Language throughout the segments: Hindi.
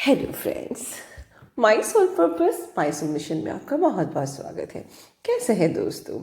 Hello friends, my soul purpose my soul mission में आपका बहुत बहुत स्वागत है। कैसे हैं दोस्तों?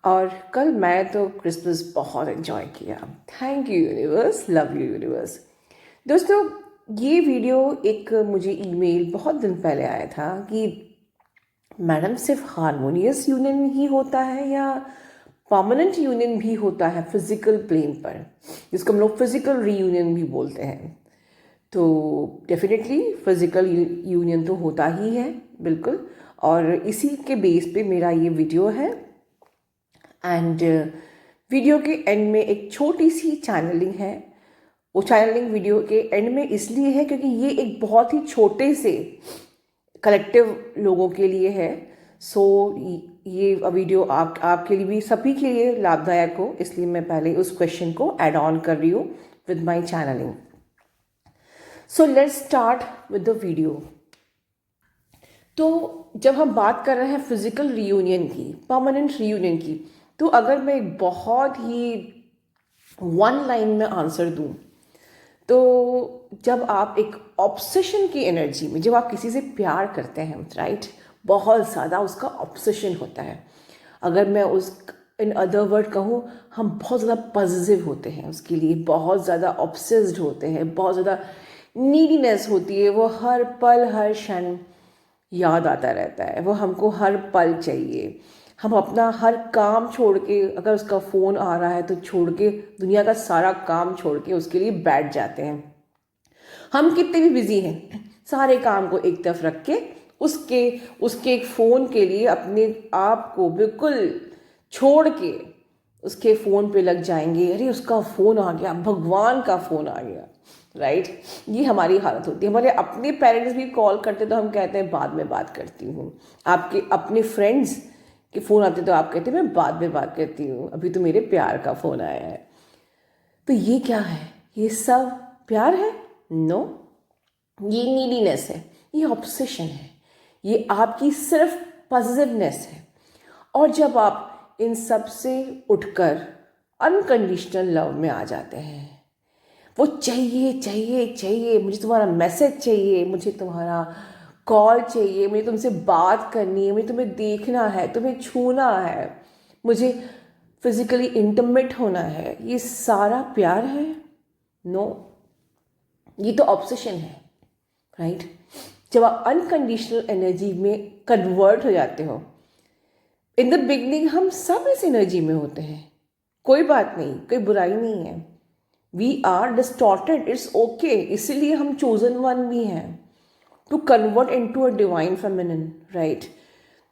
और कल मैं तो क्रिसमस बहुत एंजॉय किया। Thank you universe, love you universe. दोस्तों, ये वीडियो एक मुझे ईमेल बहुत दिन पहले आया था कि मैडम सिर्फ हारमोनियस यूनियन ही होता है या परमानेंट यूनियन भी होता है फिजिकल प्लेन पर, जिसको हम लोग फिजिकल रीयूनियन भी बोलते हैं। तो डेफिनेटली फिज़िकल यूनियन तो होता ही है, बिल्कुल। और इसी के बेस पे मेरा ये वीडियो है। एंड वीडियो के एंड में एक छोटी सी चैनलिंग है। वो चैनलिंग वीडियो के एंड में इसलिए है क्योंकि ये एक बहुत ही छोटे से कलेक्टिव लोगों के लिए है। सो ये वीडियो आपके लिए भी, सभी के लिए लाभदायक हो, इसलिए मैं पहले उस क्वेश्चन को ऐड ऑन कर रही हूँ with my channelling. So let's start with the video. तो जब हम बात कर रहे हैं फिजिकल रीयूनियन की, परमानेंट रीयूनियन की, तो अगर मैं एक बहुत ही वन लाइन में आंसर दूं, तो जब आप एक ऑब्सेशन की एनर्जी में, जब आप किसी से प्यार करते हैं, राइट, बहुत ज़्यादा उसका ऑब्सेशन होता है। अगर मैं उस इन अदर वर्ड कहूँ, हम बहुत ज़्यादा पॉजिटिव होते हैं उसके लिए, बहुत ज़्यादा ऑब्सेस्ड होते हैं, बहुत ज़्यादा नीडीनेस होती है। वो हर पल हर क्षण याद आता रहता है, वो हमको हर पल चाहिए। हम अपना हर काम छोड़ के, अगर उसका फ़ोन आ रहा है तो छोड़ के, दुनिया का सारा काम छोड़ के उसके लिए बैठ जाते हैं। हम कितने भी बिजी हैं, सारे काम को एक तरफ रख के उसके उसके एक फ़ोन के लिए अपने आप को बिल्कुल छोड़ के उसके फ़ोन पे लग जाएंगे। अरे उसका फ़ोन आ गया, भगवान का फ़ोन आ गया, राइट। ये हमारी हालत होती है। हमारे अपने पेरेंट्स भी कॉल करते तो हम कहते हैं बाद में बात करती हूँ। आपके अपने फ्रेंड्स के फ़ोन आते तो आप कहते हैं मैं बाद में बात करती हूँ, अभी तो मेरे प्यार का फ़ोन आया है। तो ये क्या है? ये सब प्यार है? नो, ये नीडीनेस है, ये ऑब्सेशन है, ये आपकी सिर्फ पॉजिटिवनेस है। और जब आप इन सब से उठकर अनकंडीशनल लव में आ जाते हैं, वो चाहिए चाहिए चाहिए, मुझे तुम्हारा मैसेज चाहिए, मुझे तुम्हारा कॉल चाहिए, मुझे तुमसे बात करनी है, मुझे तुम्हें देखना है, तुम्हें छूना है, मुझे फिजिकली इंटीमेट होना है, ये सारा प्यार है? नो, ये तो ऑब्सेशन है, राइट। जब आप अनकंडीशनल एनर्जी में कन्वर्ट हो जाते हो, इन द बिगनिंग हम सब इस एनर्जी में होते हैं, कोई बात नहीं, कोई बुराई नहीं है। We are distorted, it's okay, इसीलिए हम चोजन वन भी हैं to convert into a divine feminine, right.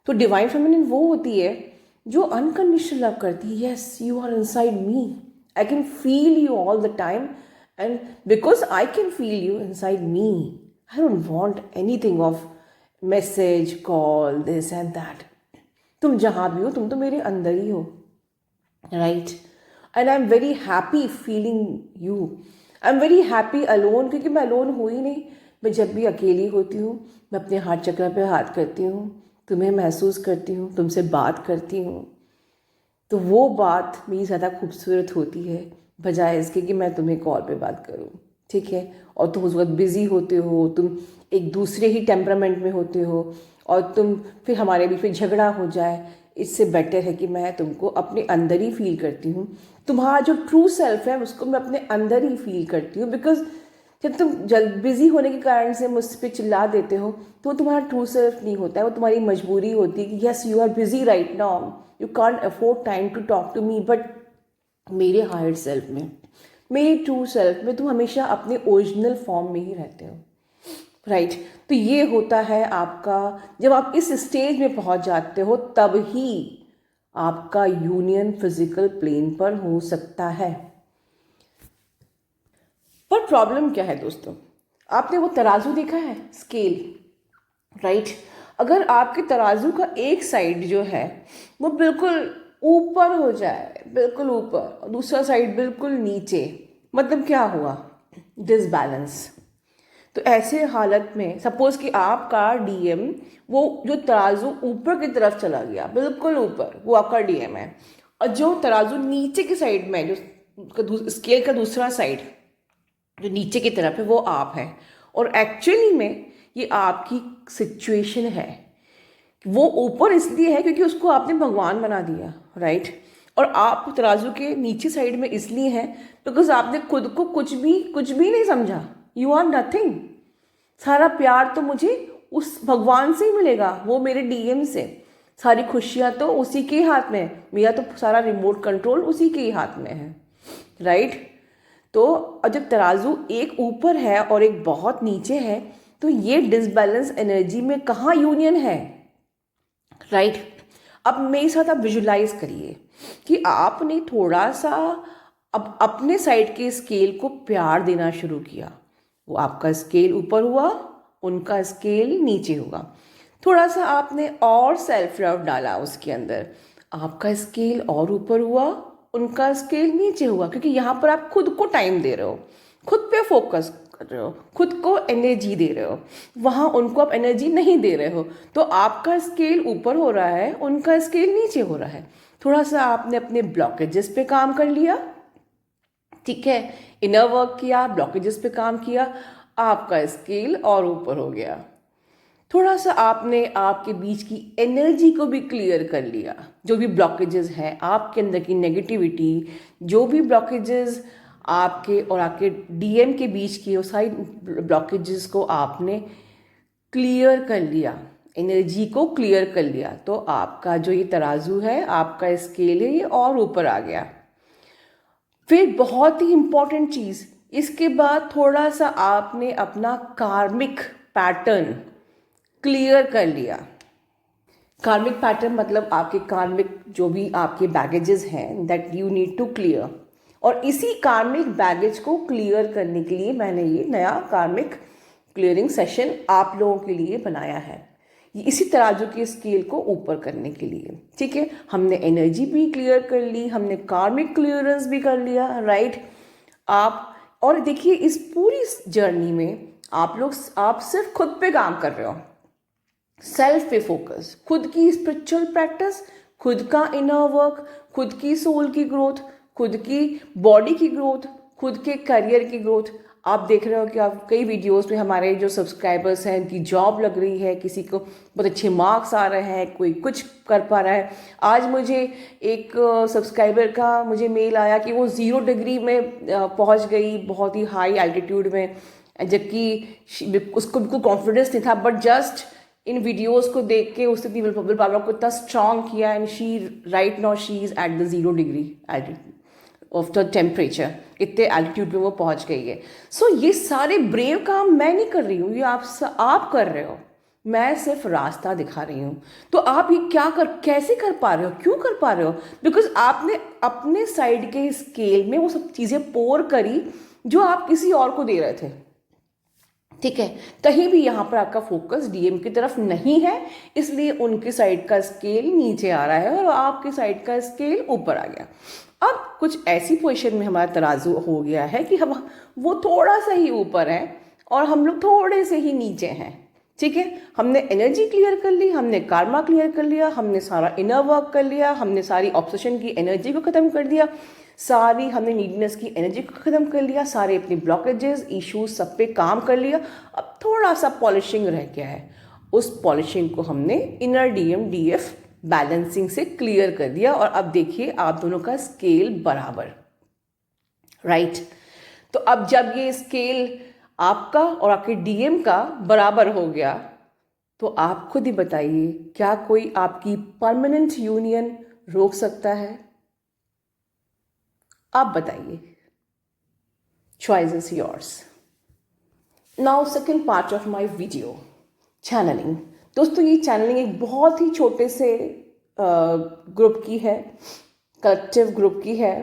तो डिवाइन फेमिनिन वो होती है जो अनकंडीशनल लव करती है। Yes, you are inside me, I can feel you all the time, and because I can feel you inside me, I don't want anything of message, call, this and that. तुम जहाँ भी हो, तुम तो मेरे अंदर ही हो, right. And I am very happy feeling you. I am very happy alone, क्योंकि मैं अलोन हुई नहीं। मैं जब भी अकेली होती हूँ, मैं अपने हाथ चक्र पे हाथ करती हूँ, तुम्हें महसूस करती हूँ, तुमसे बात करती हूँ। तो वो बात मेरी ज़्यादा खूबसूरत होती है बजाय इसके कि मैं तुम्हें कॉल पे बात करूँ, ठीक है। और तुम उस वक्त बिज़ी होते हो, तुम एक दूसरे ही टेम्परामेंट में होते हो, और तुम फिर हमारे बीच में झगड़ा हो जाए। इससे बेटर है कि मैं तुमको अपने अंदर ही फील करती हूँ। तुम्हारा जो ट्रू सेल्फ है उसको मैं अपने अंदर ही फील करती हूँ। बिकॉज जब तुम जल्द बिजी होने के कारण से मुझ पर चिल्ला देते हो, तो वो तुम्हारा ट्रू सेल्फ नहीं होता है, वो तुम्हारी मजबूरी होती है कि yes, you are busy right now, you can't afford time to talk to me. But मेरे हायर सेल्फ में, मेरे ट्रू सेल्फ में तुम हमेशा अपने ओरिजिनल फॉर्म में ही रहते हो, राइट। तो ये होता है आपका, जब आप इस स्टेज में पहुंच जाते हो तब ही आपका यूनियन फिजिकल प्लेन पर हो सकता है। पर प्रॉब्लम क्या है दोस्तों? आपने वो तराजू देखा है, स्केल, राइट। अगर आपके तराजू का एक साइड जो है वो बिल्कुल ऊपर हो जाए, बिल्कुल ऊपर, और दूसरा साइड बिल्कुल नीचे, मतलब क्या हुआ? डिसबैलेंस। तो ऐसे हालत में सपोज कि आपका डीएम, वो जो तराजू ऊपर की तरफ चला गया, बिल्कुल ऊपर, वो आपका डीएम है। और जो तराजू नीचे की साइड में, जो स्केल का दूसरा साइड जो नीचे की तरफ है, वो आप है। और एक्चुअली में ये आपकी सिचुएशन है। वो ऊपर इसलिए है क्योंकि उसको आपने भगवान बना दिया, राइट। और आप तराजू के नीचे साइड में इसलिए हैं बिकॉज आपने खुद को कुछ भी नहीं समझा। You are nothing. सारा प्यार तो मुझे उस भगवान से ही मिलेगा, वो मेरे डीएम से। सारी खुशियाँ तो उसी के हाथ में, मेरा तो सारा रिमोट कंट्रोल उसी के ही हाथ में है, राइट। तो जब तराजू एक ऊपर है और एक बहुत नीचे है तो ये डिसबैलेंस एनर्जी में कहाँ यूनियन है, राइट। अब मेरे साथ आप विजुलाइज करिए कि आपने थोड़ा सा अब अपने साइड के स्केल को प्यार देना शुरू किया। वो आपका स्केल ऊपर हुआ, उनका स्केल नीचे हुआ। थोड़ा सा आपने और सेल्फ लव डाला उसके अंदर, आपका स्केल और ऊपर हुआ, उनका स्केल नीचे हुआ। क्योंकि यहाँ पर आप खुद को टाइम दे रहे हो, खुद पे फोकस कर रहे हो, खुद को एनर्जी दे रहे हो। वहाँ उनको आप एनर्जी नहीं दे रहे हो, तो आपका स्केल ऊपर हो रहा है, उनका स्केल नीचे हो रहा है। थोड़ा सा आपने अपने ब्लॉकेजेस पे काम कर लिया, ठीक है, इनर वर्क किया, ब्लॉकेजेस पे काम किया, आपका स्केल और ऊपर हो गया। थोड़ा सा आपने आपके बीच की एनर्जी को भी क्लियर कर लिया। जो भी ब्लॉकेजेस हैं आपके अंदर की नेगेटिविटी, जो भी ब्लॉकेजेस आपके और आपके डीएम के बीच की, वो सारी ब्लॉकेजेस को आपने क्लियर कर लिया, एनर्जी को क्लियर कर लिया। तो आपका जो ये तराजू है, आपका स्केल है, ये और ऊपर आ गया। फिर बहुत ही इंपॉर्टेंट चीज़, इसके बाद थोड़ा सा आपने अपना कार्मिक पैटर्न क्लियर कर लिया। कार्मिक पैटर्न मतलब आपके कार्मिक जो भी आपके बैगेजेस हैं that you need to clear. और इसी कार्मिक बैगेज को क्लियर करने के लिए मैंने ये नया कार्मिक क्लियरिंग सेशन आप लोगों के लिए बनाया है, ये इसी तराजू के स्केल को ऊपर करने के लिए, ठीक है। हमने एनर्जी भी क्लियर कर ली, हमने कार्मिक क्लियरेंस भी कर लिया, राइट। आप और देखिए इस पूरी जर्नी में आप सिर्फ खुद पे काम कर रहे हो, सेल्फ पे फोकस, खुद की स्पिरिचुअल प्रैक्टिस, खुद का इनर वर्क, खुद की सोल की ग्रोथ, खुद की बॉडी की ग्रोथ, खुद के करियर की ग्रोथ। आप देख रहे हो कि आप कई वीडियोस में हमारे जो सब्सक्राइबर्स हैं उनकी जॉब लग रही है, किसी को बहुत अच्छे मार्क्स आ रहे हैं, कोई कुछ कर पा रहा है। आज मुझे एक सब्सक्राइबर का मुझे मेल आया कि वो 0 डिग्री में पहुंच गई, बहुत ही हाई एल्टीट्यूड में, जबकि उसको बिल्कुल कॉन्फिडेंस नहीं था, बट जस्ट इन वीडियोस को देख के उसने विल पावर को इतना स्ट्रॉन्ग किया and she write now she is at the 0 degree of the temperature, इतने एल्टीट्यूड में वो पहुंच गई है। सो ये सारे ब्रेव काम मैं नहीं कर रही हूँ, ये आप कर रहे हो, मैं सिर्फ रास्ता दिखा रही हूँ। तो आप ये कैसे कर पा रहे हो, क्यों कर पा रहे हो? बिकॉज आपने अपने साइड के स्केल में वो सब चीज़ें पोर करी जो आप किसी और को दे रहे थे, ठीक है। कहीं भी यहाँ पर आपका फोकस डीएम की तरफ नहीं है, इसलिए उनकी साइड का स्केल नीचे आ रहा है और आपकी साइड का स्केल ऊपर आ गया। अब कुछ ऐसी पोजीशन में हमारा तराजू हो गया है कि हम वो थोड़ा सा ही ऊपर है और हम लोग थोड़े से ही नीचे हैं, ठीक है। हमने एनर्जी क्लियर कर ली, हमने कार्मा क्लियर कर लिया, हमने सारा इनर वर्क कर लिया, हमने सारी ऑब्सेशन की एनर्जी को ख़त्म कर दिया, सारी हमने नीडनेस की एनर्जी को ख़त्म कर लिया, सारे अपने ब्लॉकेजेस इश्यूज सब पे काम कर लिया। अब थोड़ा सा पॉलिशिंग रह गया है, उस पॉलिशिंग को हमने इनर डीएम डीएफ बैलेंसिंग से क्लियर कर दिया। और अब देखिए आप दोनों का स्केल बराबर, राइट। तो अब जब ये स्केल आपका और आपके डीएम का बराबर हो गया तो आप खुद ही बताइए, क्या कोई आपकी परमानेंट यूनियन रोक सकता है? आप बताइए। Choice is yours. Now second part of my video, channelling. दोस्तों ये चैनलिंग एक बहुत ही छोटे से ग्रुप की है, कलेक्टिव ग्रुप की है,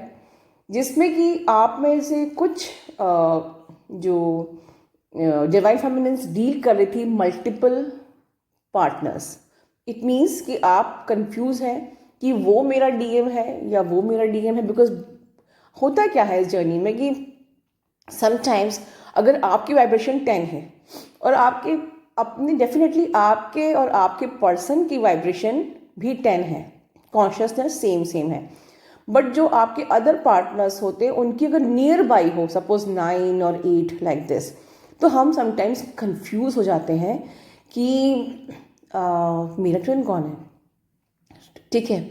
जिसमें कि आप में से कुछ जो डिवाइन फेमिनिन्स डील कर रही थी मल्टीपल पार्टनर्स। इट मीन्स कि आप कंफ्यूज हैं कि वो मेरा डीएम है या वो मेरा डीएम है। बिकॉज होता क्या है इस जर्नी में कि समटाइम्स अगर आपकी वाइब्रेशन 10 है और आपके अपनी डेफिनेटली आपके और आपके पर्सन की वाइब्रेशन भी 10 है, कॉन्शियसनेस सेम है, बट जो आपके अदर पार्टनर्स होते हैं उनकी अगर नियर बाई हो, सपोज 9 और 8 लाइक दिस, तो हम समटाइम्स कंफ्यूज हो जाते हैं कि मेरा ट्विन कौन है, ठीक है।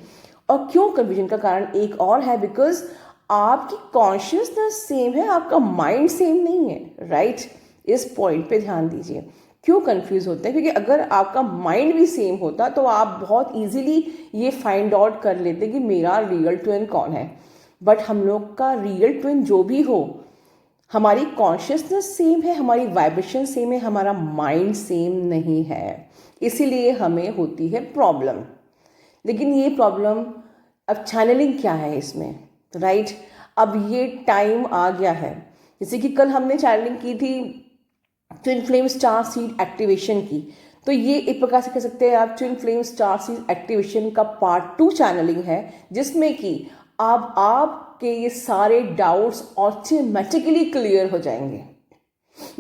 और क्यों कन्फ्यूजन का कारण एक और है, बिकॉज आपकी कॉन्शियसनेस सेम है, आपका माइंड सेम नहीं है, राइट। इस पॉइंट पे ध्यान दीजिए। क्यों कंफ्यूज होते हैं, क्योंकि अगर आपका माइंड भी सेम होता तो आप बहुत इजीली ये फाइंड आउट कर लेते कि मेरा रियल ट्विन कौन है। बट हम लोग का रियल ट्विन जो भी हो, हमारी कॉन्शियसनेस सेम है, हमारी वाइब्रेशन सेम है, हमारा माइंड सेम नहीं है, इसीलिए हमें होती है प्रॉब्लम। लेकिन ये प्रॉब्लम, अब चैनलिंग क्या है इसमें, राइट। अब ये टाइम आ गया है, जैसे कि कल हमने चैनलिंग की थी twin flame star seed activation की, तो ये एक प्रकार से कह सकते हैं आप twin flame star seed activation का पार्ट 2 चैनलिंग है, जिसमें कि अब आपके ये सारे डाउट्स ऑटोमेटिकली क्लियर हो जाएंगे।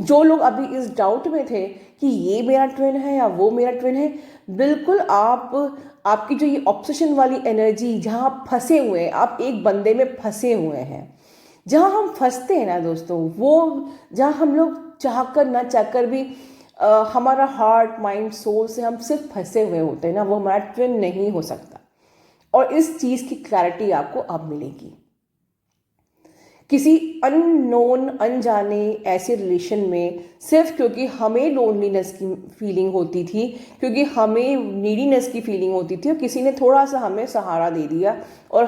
जो लोग अभी इस डाउट में थे कि ये मेरा ट्विन है या वो मेरा ट्विन है, बिल्कुल आपकी जो ये ऑब्सेशन वाली एनर्जी, जहाँ आप फंसे हुए हैं, आप एक बंदे में फंसे हुए हैं, जहाँ हम फंसते हैं ना दोस्तों, वो जहाँ हम लोग चाहकर ना चाहकर भी हमारा हार्ट माइंड सोल से हम सिर्फ फंसे हुए होते हैं ना, वो हमारा ट्विन नहीं हो सकता। और इस चीज़ की क्लैरिटी आपको अब मिलेगी। किसी अननोन अनजाने ऐसे रिलेशन में सिर्फ क्योंकि हमें लोनलीनेस की फीलिंग होती थी, क्योंकि हमें नीडीनेस की फीलिंग होती थी, और किसी ने थोड़ा सा हमें सहारा दे दिया और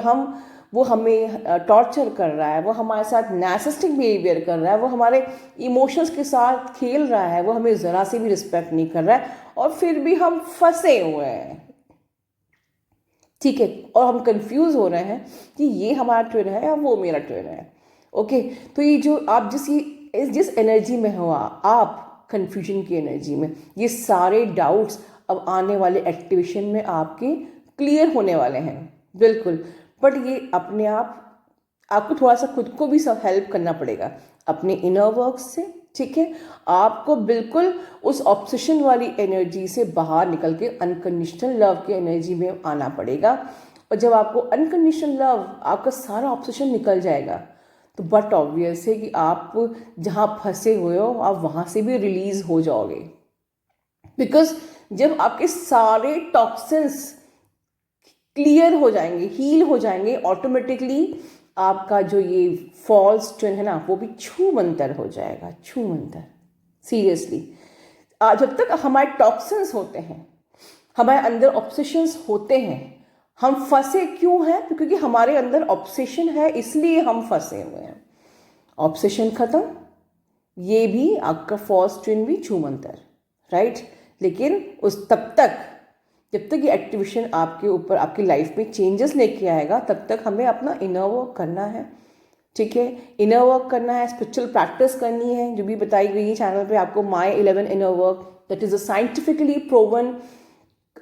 वो हमें टॉर्चर कर रहा है, वो हमारे साथ नार्सिसिस्टिक बिहेवियर कर रहा है, वो हमारे इमोशंस के साथ खेल रहा है, वो हमें ज़रा से भी रिस्पेक्ट नहीं कर रहा है, और फिर भी हम फंसे हुए हैं, ठीक है। और हम कंफ्यूज हो रहे हैं कि ये हमारा ट्विन है या वो मेरा ट्विन है। ओके, तो ये जो आप जिस एनर्जी में हो, आप कंफ्यूजन की एनर्जी में, ये सारे डाउट्स अब आने वाले एक्टिवेशन में आपके क्लियर होने वाले हैं, बिल्कुल। बट ये अपने आपको थोड़ा सा खुद को भी सब हेल्प करना पड़ेगा अपने इनर वर्क से, ठीक है। आपको बिल्कुल उस ऑब्सेशन वाली एनर्जी से बाहर निकल के अनकंडीशनल लव की एनर्जी में आना पड़ेगा। और जब आपको अनकंडीशनल लव, आपका सारा ऑब्सेशन निकल जाएगा, तो बट ऑब्वियस है कि आप जहाँ फंसे हुए हो, आप वहाँ से भी रिलीज हो जाओगे। बिकॉज जब आपके सारे टॉक्सिन्स क्लियर हो जाएंगे, हील हो जाएंगे, ऑटोमेटिकली आपका जो ये फॉल्स ट्विन है ना, वो भी छूमंतर हो जाएगा, छूमंतर। सीरियसली, जब तक हमारे टॉक्सिन्स होते हैं, हमारे अंदर ऑब्सेशंस होते हैं, हम फंसे क्यों हैं? क्योंकि हमारे अंदर ऑब्सेशन है, इसलिए हम फंसे हुए हैं। ऑब्सेशन खत्म, ये भी आपका फॉल्स ट्विन भी छूमंतर, राइट। लेकिन जब तक ये एक्टिवेशन आपके ऊपर, आपकी लाइफ में चेंजेस लेके आएगा, तब तक हमें अपना इनर वर्क करना है, ठीक है। इनर वर्क करना है, स्पिरिचुअल प्रैक्टिस करनी है, जो भी बताई गई है चैनल पे आपको, माई 11 inner work, that is a scientifically proven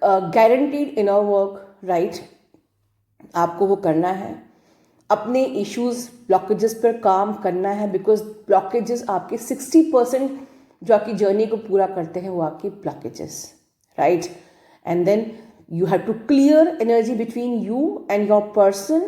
guaranteed inner work, right. आपको वो करना है, अपने इश्यूज ब्लॉकेजेस पर काम करना है, बिकॉज ब्लॉकेजेस आपके 60% जो आपकी जर्नी को पूरा करते हैं वो आपके blockages, right. And then you have to clear energy between you and your person.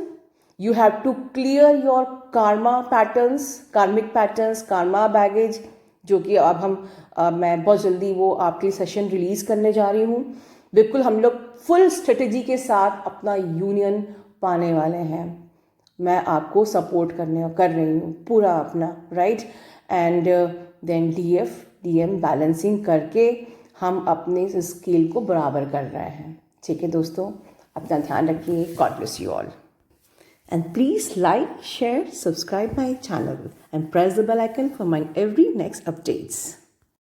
You have to clear your karmic patterns, karma baggage, जो कि अब मैं बहुत जल्दी वो आपके सेशन रिलीज करने जा रही हूँ। बिल्कुल हम लोग फुल स्ट्रेटेजी के साथ अपना यूनियन पाने वाले हैं। मैं आपको सपोर्ट कर रही हूँ पूरा अपना, right. And then DM balancing करके हम अपने स्केल को बराबर कर रहे हैं, ठीक है दोस्तों। अपना ध्यान रखिए। God bless you all, and please like, share, subscribe my channel and press the bell icon for my every next updates.